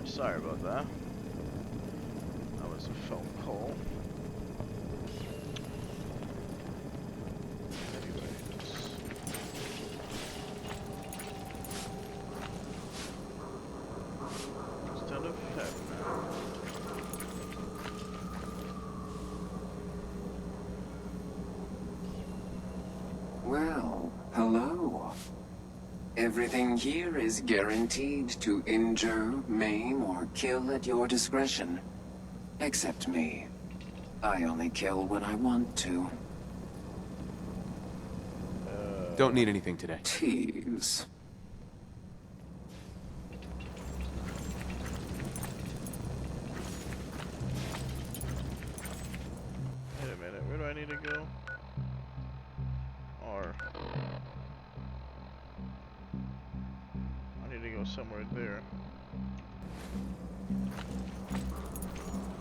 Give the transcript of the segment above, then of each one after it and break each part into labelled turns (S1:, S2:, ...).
S1: Sorry about that. That was a phone call. Anyways. Instead of heaven.
S2: Well, hello. Everything here is guaranteed to injure, maim, or kill at your discretion. Except me. I only kill when I want to.
S3: Don't need anything today.
S2: Tease.
S1: Wait a minute, where do I need to go? Or I need to go somewhere there.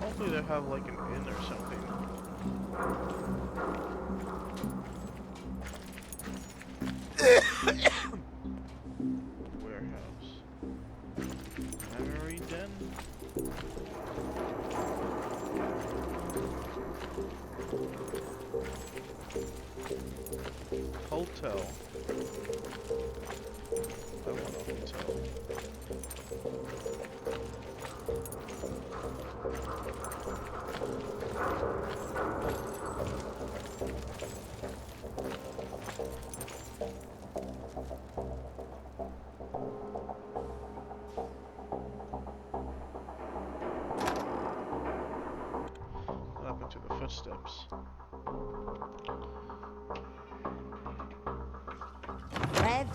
S1: Hopefully they have like an inn or something. Warehouse. Memory den? Hotel. I want a hotel. What happened to the footsteps?
S4: Red,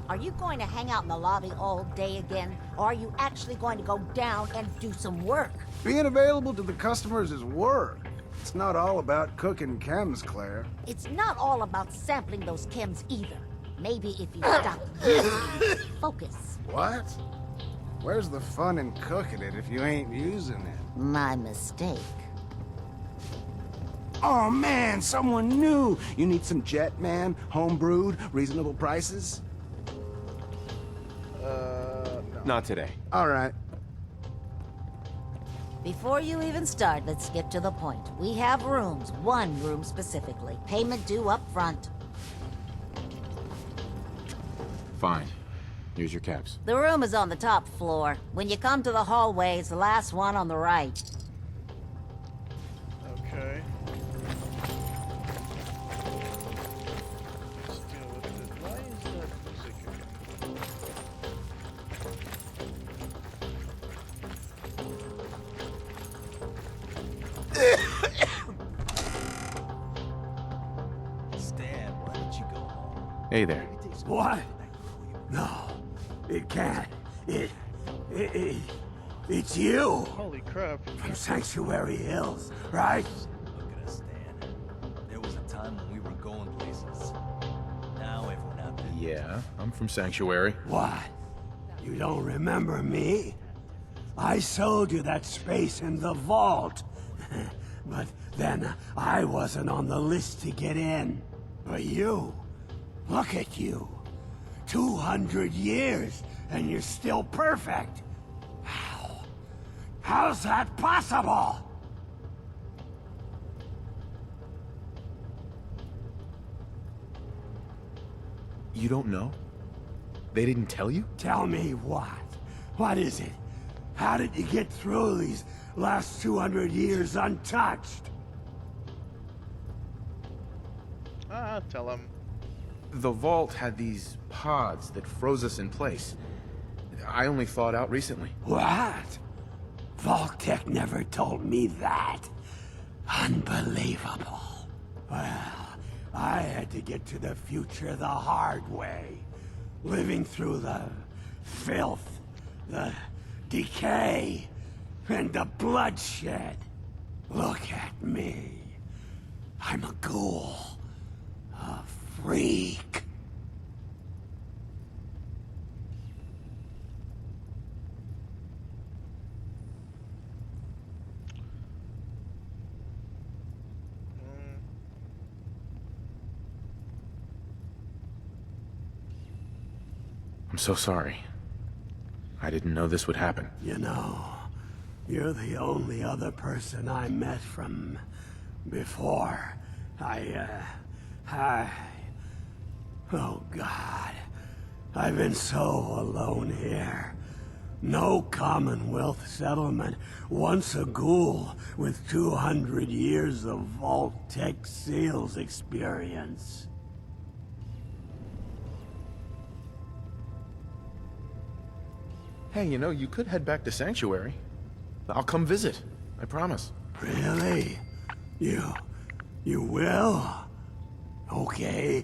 S4: are you going to hang out in the lobby all day again? Or are you actually going to go down and do some work?
S5: Being available to the customers is work. It's not all about cooking chems, Claire.
S4: It's not all about sampling those chems either. Maybe if you stop using focus.
S5: What? Where's the fun in cooking it if you ain't using it?
S4: My mistake.
S5: Oh man, someone new! You need some Jet, man? Home-brewed, reasonable prices? No.
S3: Not today.
S5: Alright.
S4: Before you even start, let's get to the point. We have rooms, one room specifically. Payment due up front.
S3: Fine. Here's your cabs.
S4: The room is on the top floor. When you come to the hallway, it's the last one on the right.
S1: Okay. Let's deal with it. Why is that music again?
S6: Stan, why don't you go home?
S3: Hey there.
S7: What? No, it can't. It's you
S1: Holy crap.
S7: from Sanctuary Hills, right?
S6: Look at us, Stan. There was a time when we were going places. Now everyone out there.
S3: Yeah, I'm from Sanctuary.
S7: What? You don't remember me? I sold you that space in the vault. But then I wasn't on the list to get in. But you, look at you. 200 years, and you're still perfect. How? How's that possible?
S3: You don't know? They didn't tell you?
S7: Tell me what? What is it? How did you get through these last 200 years untouched?
S1: Ah, tell him.
S3: The vault had these pods that froze us in place. I only thawed out recently.
S7: What? Vault-Tec never told me that. Unbelievable. Well, I had to get to the future the hard way. Living through the filth, the decay, and the bloodshed. Look at me. I'm a ghoul. A freak.
S3: I'm so sorry. I didn't know this would happen.
S7: You know, you're the only other person I met from before. Oh God. I've been so alone here. No Commonwealth settlement, once a ghoul with 200 years of Vault-Tec sales experience.
S3: Hey, you know, you could head back to Sanctuary. I'll come visit. I promise.
S7: Really? You will? Okay,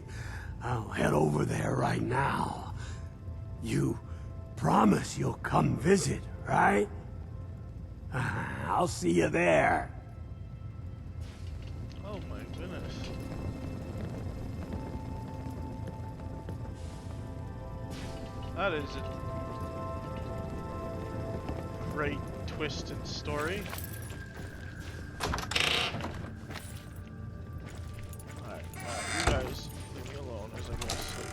S7: I'll head over there right now. You promise you'll come visit, right? I'll see you there.
S1: Oh my goodness. That is a great twisted story. Alright, you guys leave me alone as I go to sleep.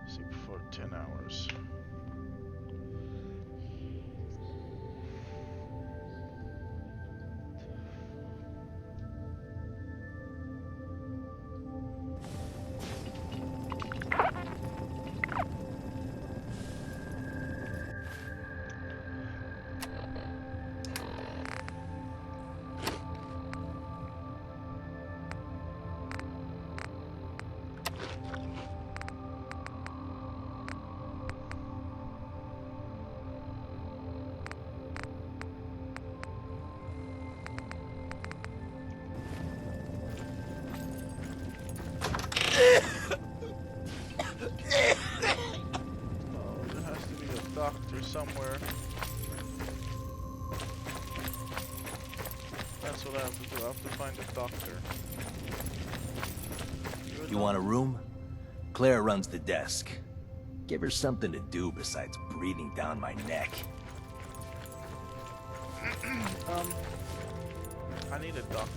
S1: Sleep for 10 hours. Doctor somewhere. That's what I have to do. I have to find a doctor.
S6: You want a room? Claire runs the desk. Give her something to do besides breathing down my neck.
S1: I need a doctor.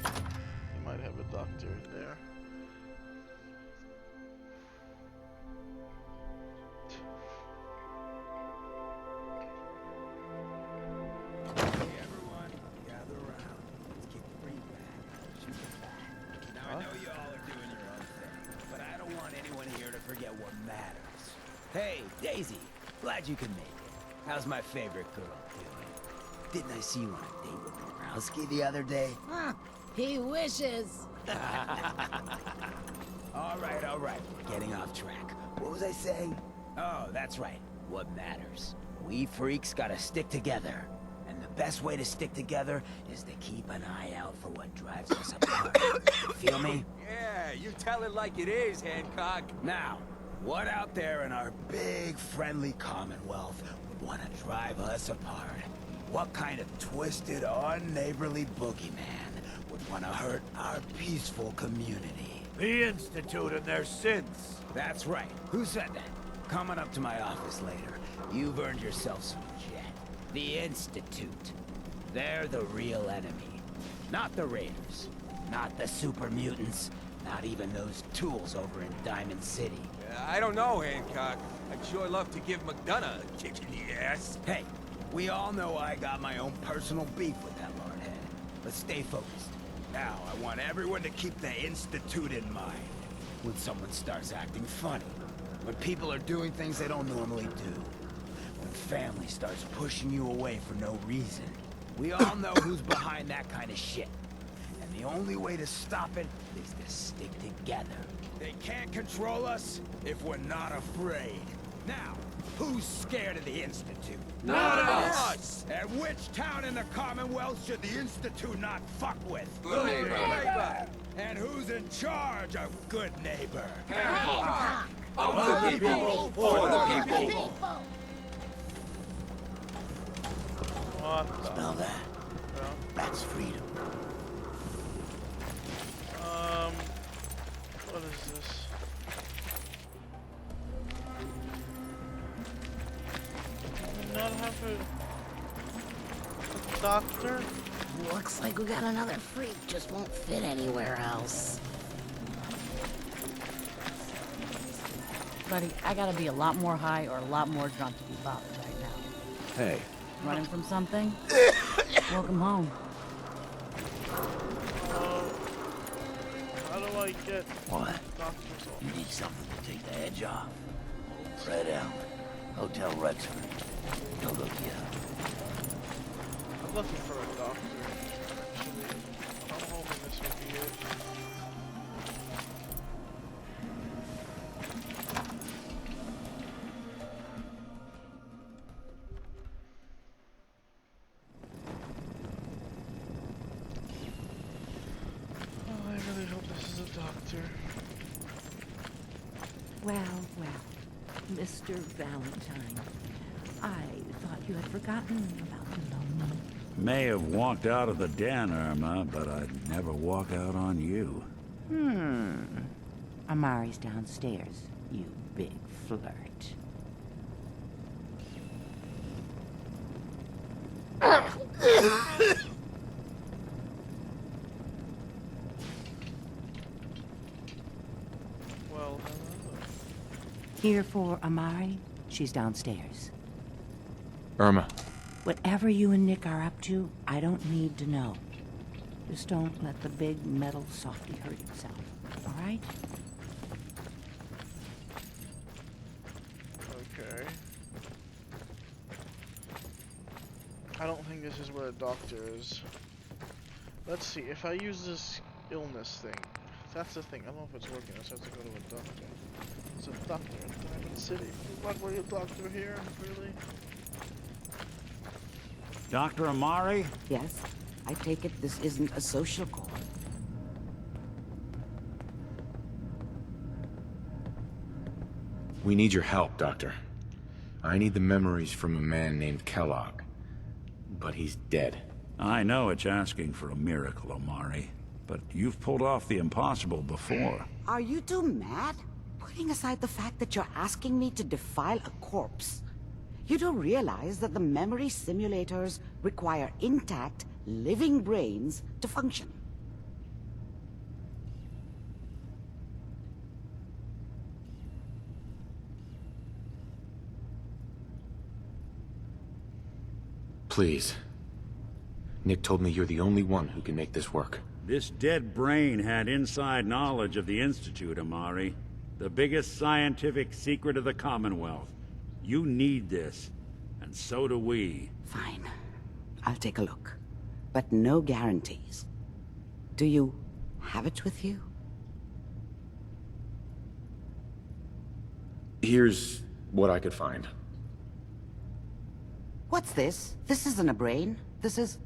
S1: You might have a doctor in there.
S8: Hey, Daisy. Glad you could make it. How's my favorite girl doing? Didn't I see you on a date with Borowski the other day?
S9: Huh, he wishes.
S8: All right. Getting off track. What was I saying? Oh, that's right. What matters? We freaks gotta stick together. And the best way to stick together is to keep an eye out for what drives us apart. Feel me?
S10: Yeah, you tell it like it is, Hancock.
S8: Now, what out there in our big, friendly Commonwealth would want to drive us apart? What kind of twisted, unneighborly boogeyman would want to hurt our peaceful community?
S7: The Institute and their sins.
S8: That's right. Who said that? Coming up to my office later. You've earned yourself some jet. The Institute. They're the real enemy. Not the Raiders. Not the super mutants. Not even those tools over in Diamond City.
S10: I don't know, Hancock. I'd sure love to give McDonough a kick in the ass.
S8: Hey, we all know I got my own personal beef with that lordhead. But stay focused. Now, I want everyone to keep the Institute in mind. When someone starts acting funny. When people are doing things they don't normally do. When family starts pushing you away for no reason. We all know who's behind that kind of shit. And the only way to stop it is to stick together. They can't control us if we're not afraid. Now, who's scared of the Institute?
S10: Not us!
S8: And which town in the Commonwealth should the Institute not fuck with?
S10: Good neighbor.
S8: And who's in charge of good neighbor?
S10: Hancock!
S9: Of
S10: the people, for the people!
S1: What the?
S8: Smell that?
S1: No.
S8: That's freedom.
S1: What is this? Do we not have a doctor?
S9: Looks like we got another freak, just won't fit anywhere else. Buddy, I gotta be a lot more high or a lot more drunk to be bothered right now.
S5: Hey,
S9: Running from something? Welcome home.
S1: How do I get
S7: What?
S1: doctor's
S7: You
S1: office?
S7: need something to take the edge off. Fred Elm, Hotel Rexford. He'll look you up.
S1: I'm looking for a doctor, actually. I'm hoping this would be it. Oh, I really hope this is a doctor.
S11: Well, Mr. Valentine, I thought you had forgotten about the lonely.
S12: May have walked out of the den, Irma, but I'd never walk out on you.
S11: Amari's downstairs, you big flirt.
S1: Well, hello.
S11: Here for Amari? She's downstairs.
S3: Irma,
S11: Whatever you and Nick are up to, I don't need to know. Just don't let the big metal softy hurt himself, all right?
S1: Okay. I don't think this is where a doctor is. Let's see, if I use this illness thing, that's the thing, I don't know if it's working, I just have to go to a doctor. It's a doctor in Diamond City. What, were you a doctor here? Really?
S12: Dr. Amari?
S11: Yes, I take it this isn't a social call.
S3: we need your help, Doctor. I need the memories from a man named Kellogg. But he's dead.
S12: I know it's asking for a miracle, Amari, but you've pulled off the impossible before.
S11: Are you two mad? Putting aside the fact that you're asking me to defile a corpse, you do realize that the memory simulators require intact, living brains to function.
S3: Please. Nick told me you're the only one who can make this work.
S12: This dead brain had inside knowledge of the Institute, Amari. The biggest scientific secret of the Commonwealth. You need this, and so do we.
S11: Fine. I'll take a look. But no guarantees. Do you have it with you?
S3: Here's what I could find.
S11: What's this? This isn't a brain. This is...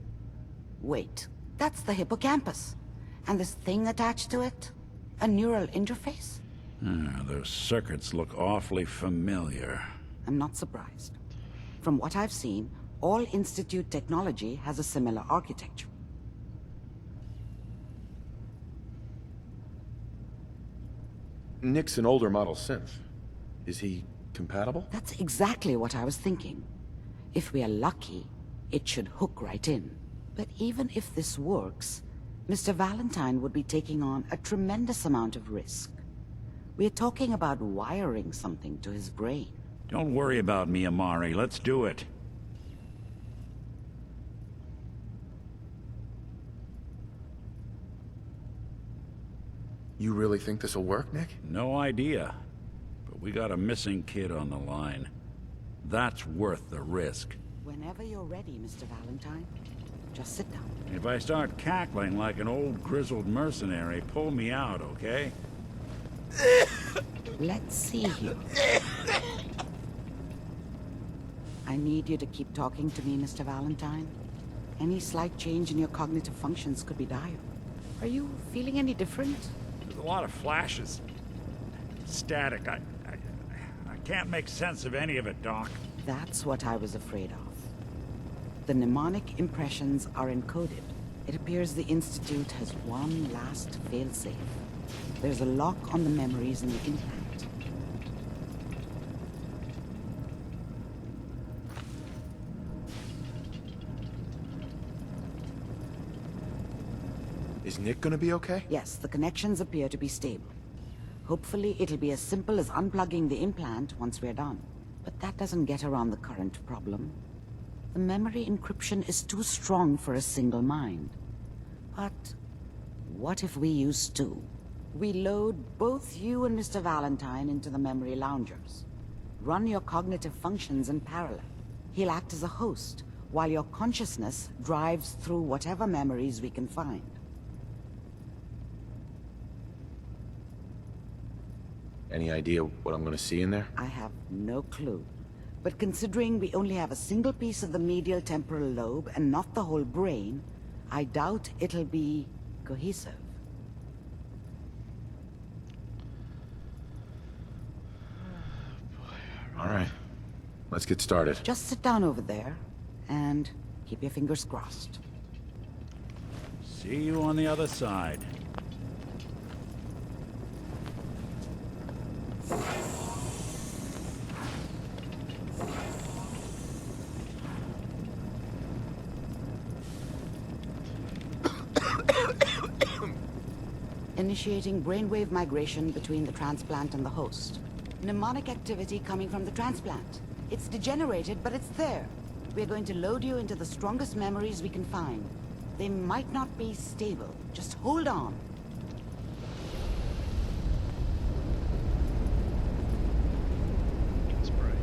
S11: Wait. That's the hippocampus. And this thing attached to it? A neural interface?
S12: Those circuits look awfully familiar.
S11: I'm not surprised. From what I've seen, all Institute technology has a similar architecture.
S3: Nick's an older model synth. Is he compatible?
S11: That's exactly what I was thinking. If we are lucky, it should hook right in. But even if this works, Mr. Valentine would be taking on a tremendous amount of risk. We're talking about wiring something to his brain.
S12: Don't worry about me, Amari. Let's do it.
S3: You really think this'll work, Nick?
S12: No idea. But we got a missing kid on the line. That's worth the risk.
S11: Whenever you're ready, Mr. Valentine, just sit down.
S12: If I start cackling like an old grizzled mercenary, pull me out, okay?
S11: Let's see here. I need you to keep talking to me, Mr. Valentine. Any slight change in your cognitive functions could be dire. Are you feeling any different?
S12: There's a lot of flashes. Static. I can't make sense of any of it, Doc.
S11: That's what I was afraid of. The mnemonic impressions are encoded. It appears the Institute has one last failsafe. There's a lock on the memories in the implant.
S3: Is Nick gonna be okay?
S11: Yes, the connections appear to be stable. Hopefully, it'll be as simple as unplugging the implant once we're done. But that doesn't get around the current problem. The memory encryption is too strong for a single mind. But what if we use two? We load both you and Mr. Valentine into the memory loungers. Run your cognitive functions in parallel. He'll act as a host, while your consciousness drives through whatever memories we can find.
S3: Any idea what I'm gonna see in there?
S11: I have no clue. But considering we only have a single piece of the medial temporal lobe and not the whole brain, I doubt it'll be cohesive.
S3: All right, let's get started.
S11: Just sit down over there and keep your fingers crossed.
S12: See you on the other side.
S11: Initiating brainwave migration between the transplant and the host. Mnemonic activity coming from the transplant. It's degenerated, but it's there. We're going to load you into the strongest memories we can find. They might not be stable. Just hold on.
S1: It's bright.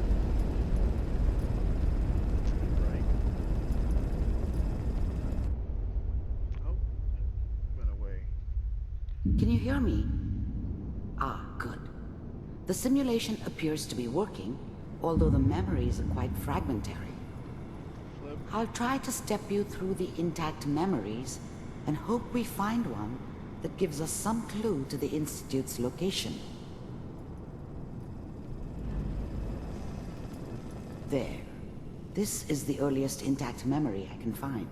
S1: Bright. Oh, went away.
S11: Can you hear me? Ah, good. The simulation appears to be working, although the memories are quite fragmentary. I'll try to step you through the intact memories and hope we find one that gives us some clue to the Institute's location. There. This is the earliest intact memory I can find.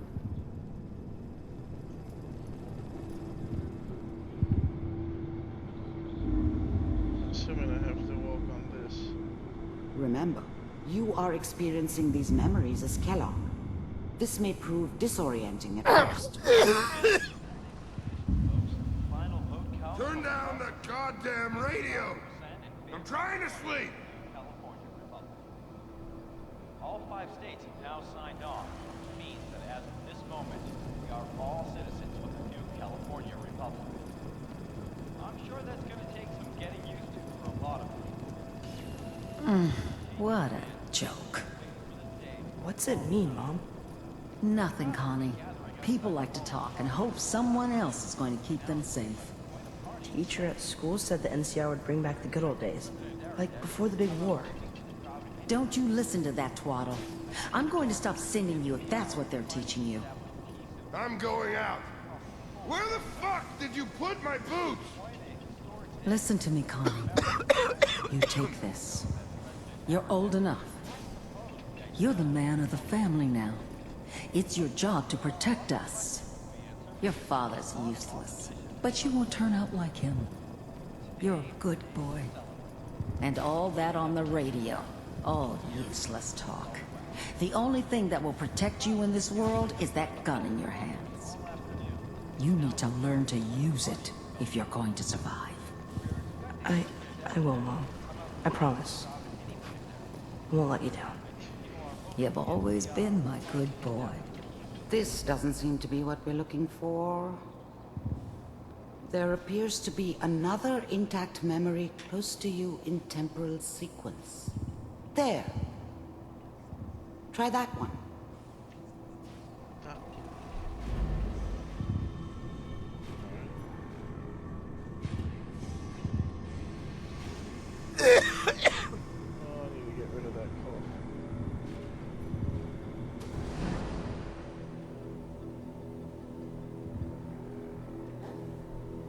S1: Assuming I have to walk on this.
S11: Remember, you are experiencing these memories as Kellogg. This may prove disorienting at first.
S13: Turn down the goddamn radio! I'm trying to sleep!
S14: All 5 states have now signed on, which means that as of this moment, we are all citizens of the new California Republic. I'm sure that's going to take some getting used to for a lot of people.
S9: What a joke.
S15: What's it mean, Mom?
S9: Nothing, Connie. People like to talk and hope someone else is going to keep them safe.
S15: Teacher at school said the NCR would bring back the good old days, like before the big war.
S9: Don't you listen to that twaddle. I'm going to stop sending you if that's what they're teaching you.
S13: I'm going out. Where the fuck did you put my boots?
S9: Listen to me, Connie. You take this. You're old enough. You're the man of the family now. It's your job to protect us. Your father's useless, but you won't turn out like him. You're a good boy. And all that on the radio, all useless talk. The only thing that will protect you in this world is that gun in your hands. You need to learn to use it if you're going to survive.
S15: I will, Mom. I promise. I won't let you down.
S9: You've always been my good boy.
S11: This doesn't seem to be what we're looking for. There appears to be another intact memory close to you in temporal sequence. There. Try that one.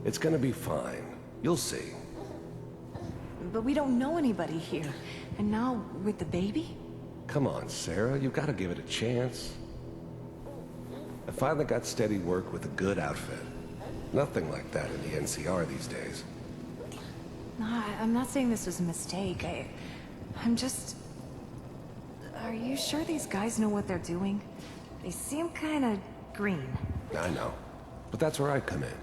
S16: It's gonna be fine. You'll see.
S15: But we don't know anybody here. And now, with the baby?
S16: Come on, Sarah. You've got to give it a chance. I finally got steady work with a good outfit. Nothing like that in the NCR these days.
S17: No, I'm not saying this was a mistake. I'm just... Are you sure these guys know what they're doing? They seem kinda green.
S16: I know. But that's where I come in.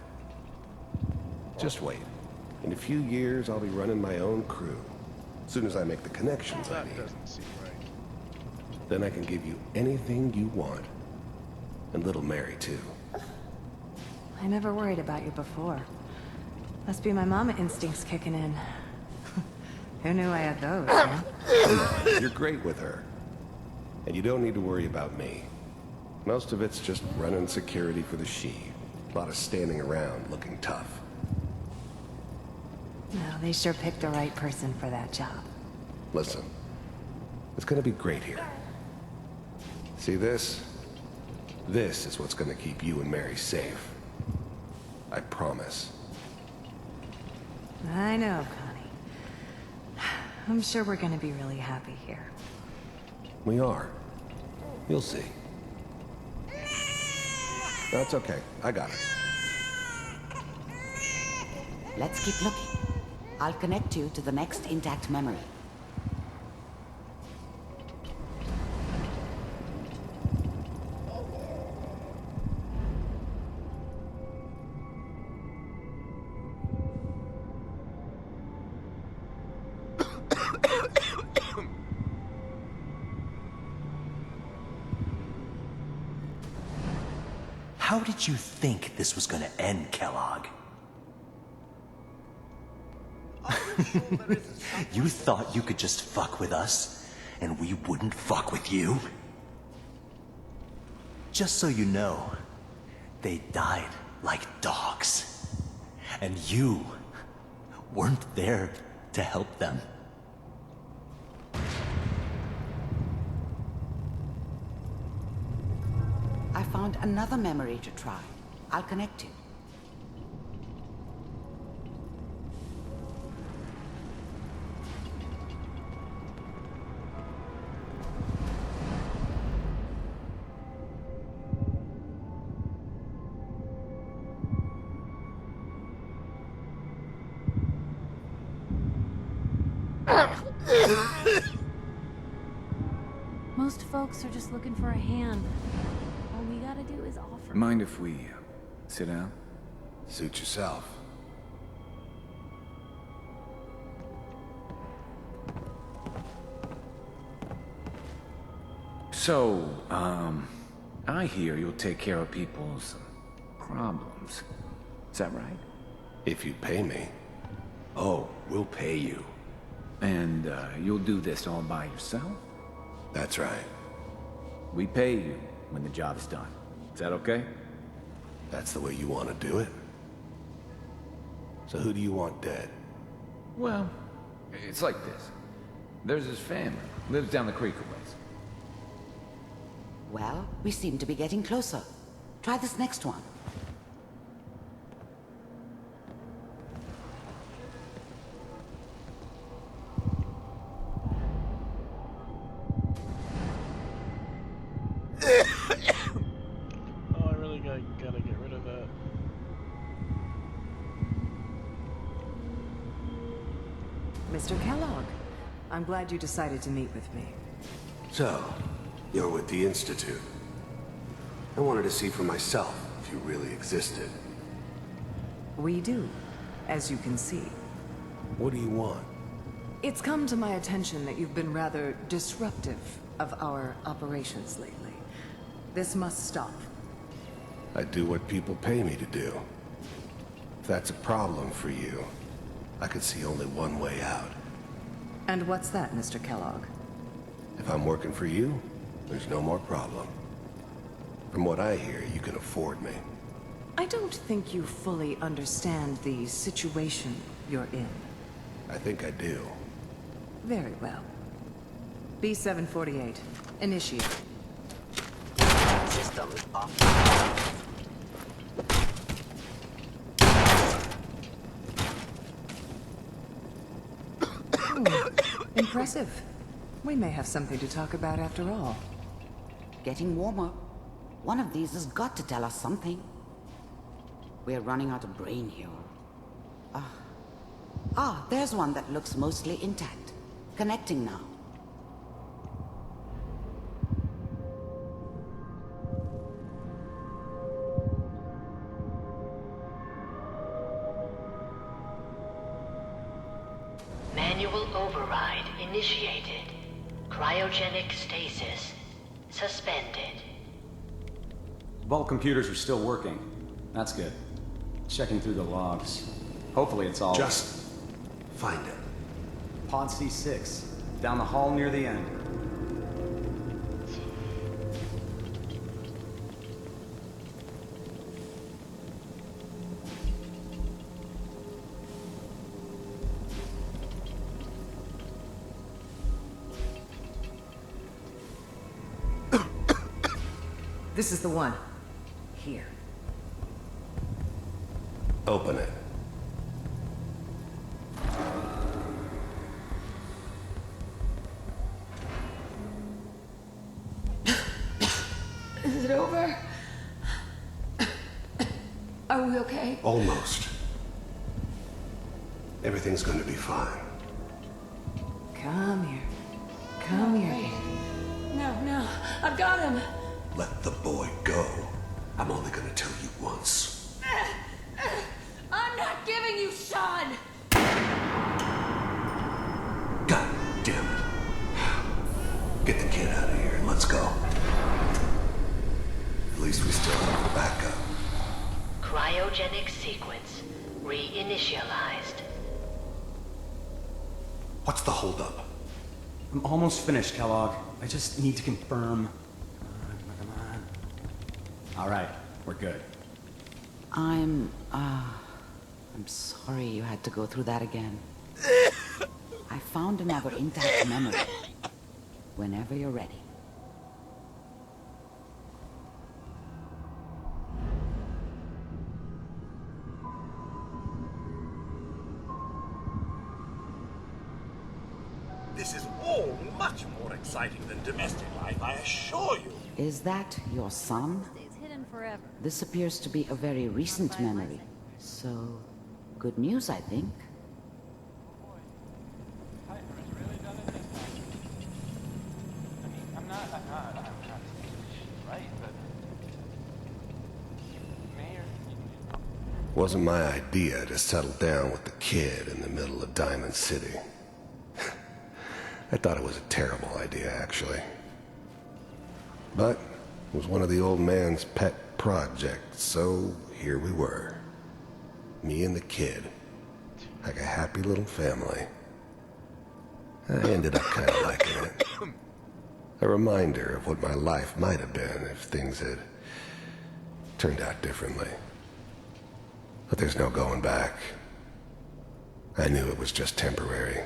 S16: Just wait. In a few years, I'll be running my own crew. As soon as I make the connections I
S1: That
S16: need.
S1: doesn't seem right.
S16: Then I can give you anything you want. And little Mary, too.
S17: I never worried about you before. Must be my mama instincts kicking in. Who knew I had those, huh?
S16: Come on, you're great with her. And you don't need to worry about me. Most of it's just running security for the She. A lot of standing around looking tough.
S17: No, they sure picked the right person for that job.
S16: Listen, it's gonna be great here. See this? This is what's gonna keep you and Mary safe. I promise.
S17: I know, Connie. I'm sure we're gonna be really happy here.
S16: We are. You'll see. That's okay. I got it.
S11: Let's keep looking. I'll connect you to the next intact memory.
S6: How did you think this was gonna end, Kellogg? You thought you could just fuck with us, and we wouldn't fuck with you? Just so you know, they died like dogs. And you weren't there to help them.
S11: I found another memory to try. I'll connect you.
S18: Most folks are just looking for a hand. All we gotta do is offer.
S3: Mind if we sit down?
S16: Suit yourself.
S3: So, I hear you'll take care of people's problems. Is that right?
S16: If you pay me.
S3: Oh, we'll pay you. And, you'll do this all by yourself?
S16: That's right.
S3: We pay you when the job's done. Is that okay?
S16: That's the way you want to do it? So who do you want dead?
S3: Well, it's like this. There's his family. Lives down the creek a ways.
S11: Well, we seem to be getting closer. Try this next one.
S1: Oh, I really gotta get rid of that.
S17: Mr. Kellogg, I'm glad you decided to meet with me.
S5: So, you're with the Institute. I wanted to see for myself if you really existed.
S17: We do, as you can see.
S16: What do you want?
S17: It's come to my attention that you've been rather disruptive of our operations lately. This must stop.
S16: I do what people pay me to do. If that's a problem for you, I could see only one way out.
S17: And what's that, Mr. Kellogg?
S16: If I'm working for you, there's no more problem. From what I hear, you can afford me.
S17: I don't think you fully understand the situation you're in.
S16: I think I do.
S17: Very well. B-748, initiate.
S11: System off.
S17: Impressive. We may have something to talk about after all.
S11: Getting warmer. One of these has got to tell us something. We're running out of brain here. There's one that looks mostly intact. Connecting now.
S19: Manual override initiated. Cryogenic stasis suspended.
S20: Vault computers are still working. That's good. Checking through the logs. Hopefully it's all...
S5: Just find it.
S20: Pod C6. Down the hall near the end.
S21: This is the one. Here.
S5: Open it.
S21: Is it over? Are we okay?
S5: Almost. Everything's gonna be fine.
S21: Come here. Come here. No, I've got him.
S5: Let the boy go. I'm only gonna tell you once.
S21: I'm not giving you Sean!
S5: God damn it. Get the kid out of here and let's go. At least we still have the backup.
S19: Cryogenic sequence reinitialized.
S5: What's the holdup?
S20: I'm almost finished, Kellogg. I just need to confirm. Come on. All right, we're good.
S11: I'm sorry you had to go through that again. I found another intact memory. Whenever you're ready.
S22: This is all much more exciting than domestic life, I assure you.
S11: Is that your son?
S18: Stays hidden forever.
S11: This appears to be a very recent memory. So, good news, I think.
S14: I'm not right, but Mayor.
S16: Wasn't my idea to settle down with the kid in the middle of Diamond City. I thought it was a terrible idea, actually. But it was one of the old man's pet projects, so here we were. Me and the kid. Like a happy little family. I ended up kind of liking it. A reminder of what my life might have been if things had turned out differently. But there's no going back. I knew it was just temporary.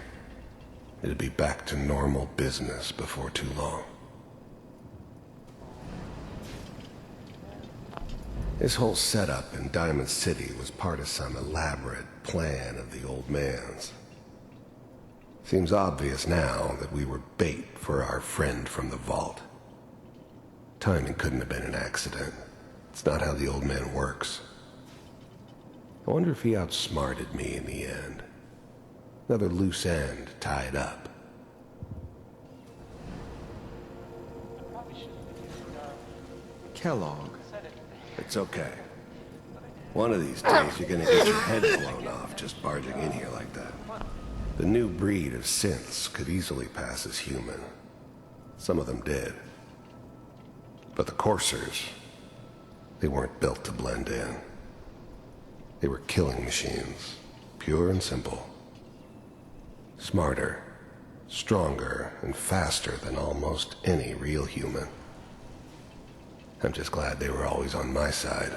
S16: It'd be back to normal business before too long. This whole setup in Diamond City was part of some elaborate plan of the old man's. Seems obvious now that we were bait for our friend from the vault. Timing couldn't have been an accident. It's not how the old man works. I wonder if he outsmarted me in the end. Another loose end tied up.
S23: Kellogg.
S16: It's okay. One of these days you're gonna get your head blown off just barging in here like that. The new breed of synths could easily pass as human. Some of them did. But the coursers, they weren't built to blend in. They were killing machines, pure and simple. Smarter, stronger, and faster than almost any real human. I'm just glad they were always on my side.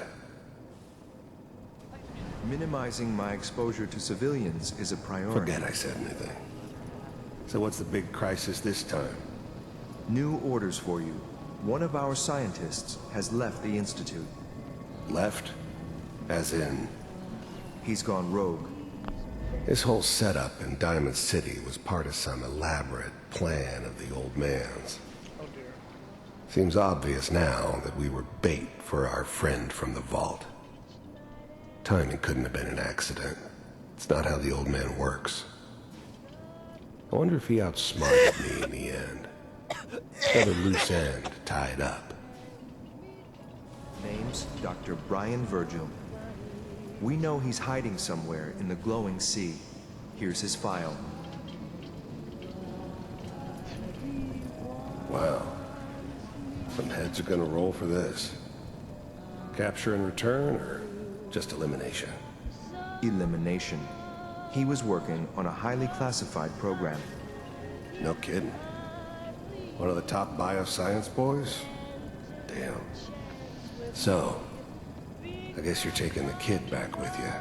S23: Minimizing my exposure to civilians is a priority.
S16: Forget I said anything. So what's the big crisis this time?
S23: New orders for you. One of our scientists has left the Institute.
S16: Left? As in?
S23: He's gone rogue.
S16: This whole setup in Diamond City was part of some elaborate plan of the old man's.
S1: Oh dear.
S16: Seems obvious now that we were bait for our friend from the vault. Timing couldn't have been an accident. It's not how the old man works. I wonder if he outsmarted me in the end. Another loose end tied up.
S23: Name's Dr. Brian Virgil. We know he's hiding somewhere in the glowing sea. Here's his file.
S16: sides are gonna roll for this? Capture and return, or just elimination?
S23: Elimination. He was working on a highly classified program.
S16: No kidding. One of the top bioscience boys? Damn. So, I guess you're taking the kid back with you.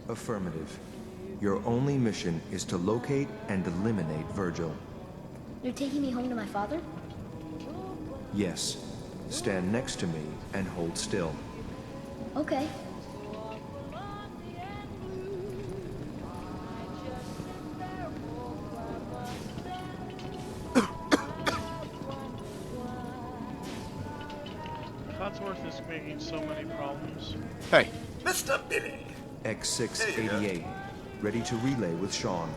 S23: Affirmative. Your only mission is to locate and eliminate Virgil.
S2: You're taking me home to my father?
S23: Yes. Stand next to me and hold still.
S2: Okay.
S1: Codsworth is making so many problems.
S3: Hey.
S22: Mr. Billy.
S23: X688. Ready to relay with Sean.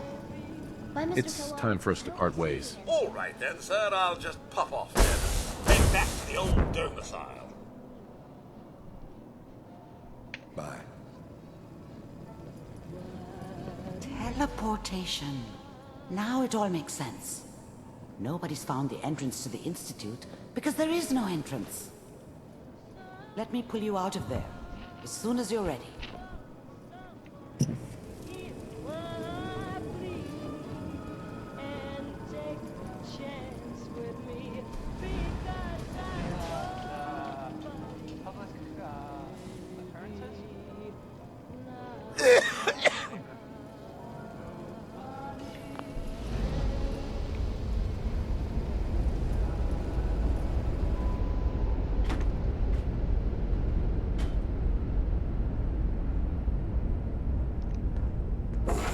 S2: Bye, Mr.
S3: It's time for us to part ways.
S22: All right then, sir. I'll just puff off then. Head back to the old domicile.
S16: Bye.
S11: Teleportation. Now it all makes sense. Nobody's found the entrance to the Institute because there is no entrance. Let me pull you out of there as soon as you're ready.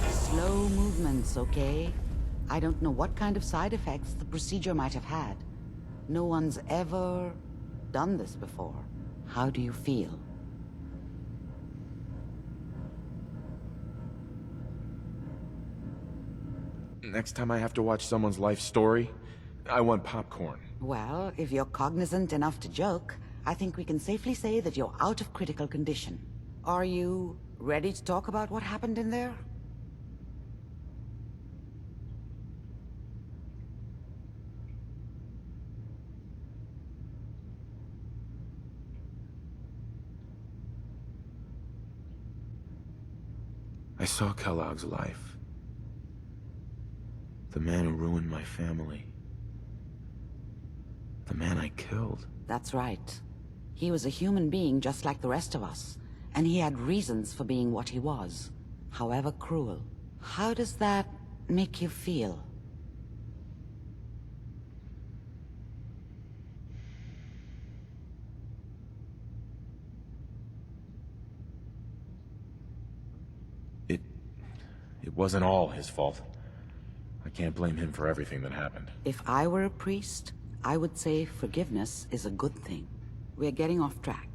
S11: Slow movements, okay? I don't know what kind of side effects the procedure might have had. No one's ever done this before. How do you feel?
S3: Next time I have to watch someone's life story, I want popcorn.
S11: Well, if you're cognizant enough to joke, I think we can safely say that you're out of critical condition. Are you ready to talk about what happened in there?
S3: I saw Kellogg's life. The man who ruined my family. The man I killed.
S11: That's right. He was a human being just like the rest of us, and he had reasons for being what he was, however cruel. How does that make you feel?
S3: It wasn't all his fault. I can't blame him for everything that happened.
S11: If I were a priest, I would say forgiveness is a good thing. We're getting off track.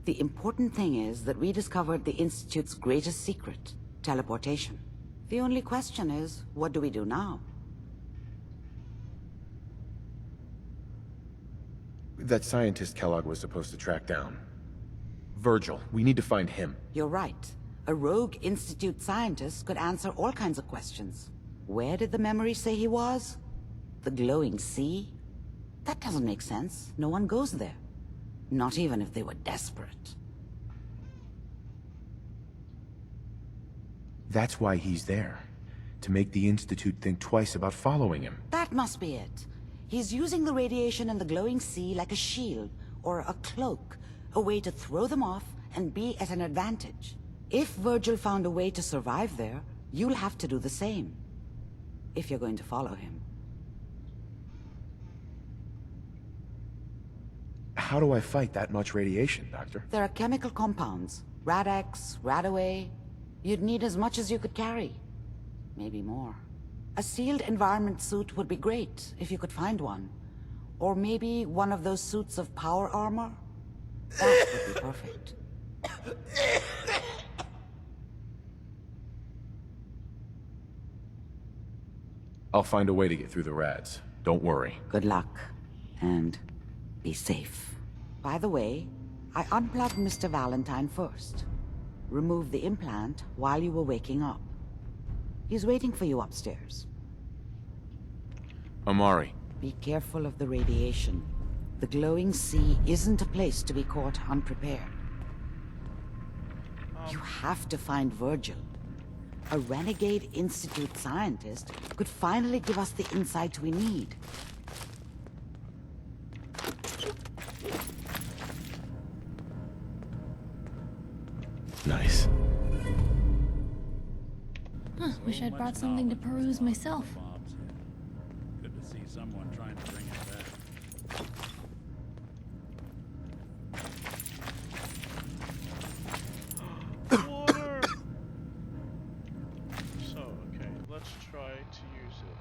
S11: The important thing is that we discovered the Institute's greatest secret, teleportation. The only question is, what do we do now?
S3: That scientist Kellogg was supposed to track down. Virgil, we need to find him.
S11: You're right. A rogue Institute scientist could answer all kinds of questions. Where did the memory say he was? The glowing sea? That doesn't make sense. No one goes there. Not even if they were desperate.
S3: That's why he's there. To make the Institute think twice about following him.
S11: That must be it. He's using the radiation and the glowing sea like a shield, or a cloak. A way to throw them off and be at an advantage. If Virgil found a way to survive there, you'll have to do the same. If you're going to follow him.
S3: How do I fight that much radiation, Doctor?
S11: There are chemical compounds. Rad-X, Radaway. You'd need as much as you could carry. Maybe more. A sealed environment suit would be great, if you could find one. Or maybe one of those suits of power armor? That would be perfect.
S3: I'll find a way to get through the rads. Don't worry.
S11: Good luck. And be safe. By the way, I unplugged Mr. Valentine first. Removed the implant while you were waking up. He's waiting for you upstairs.
S3: Amari.
S11: Be careful of the radiation. The glowing sea isn't a place to be caught unprepared. You have to find Virgil. A renegade Institute scientist could finally give us the insight we need.
S3: Nice.
S18: Huh, wish I'd brought something to peruse myself.
S12: Good to see someone trying to bring it back.
S1: Water! So, okay, let's try to use it.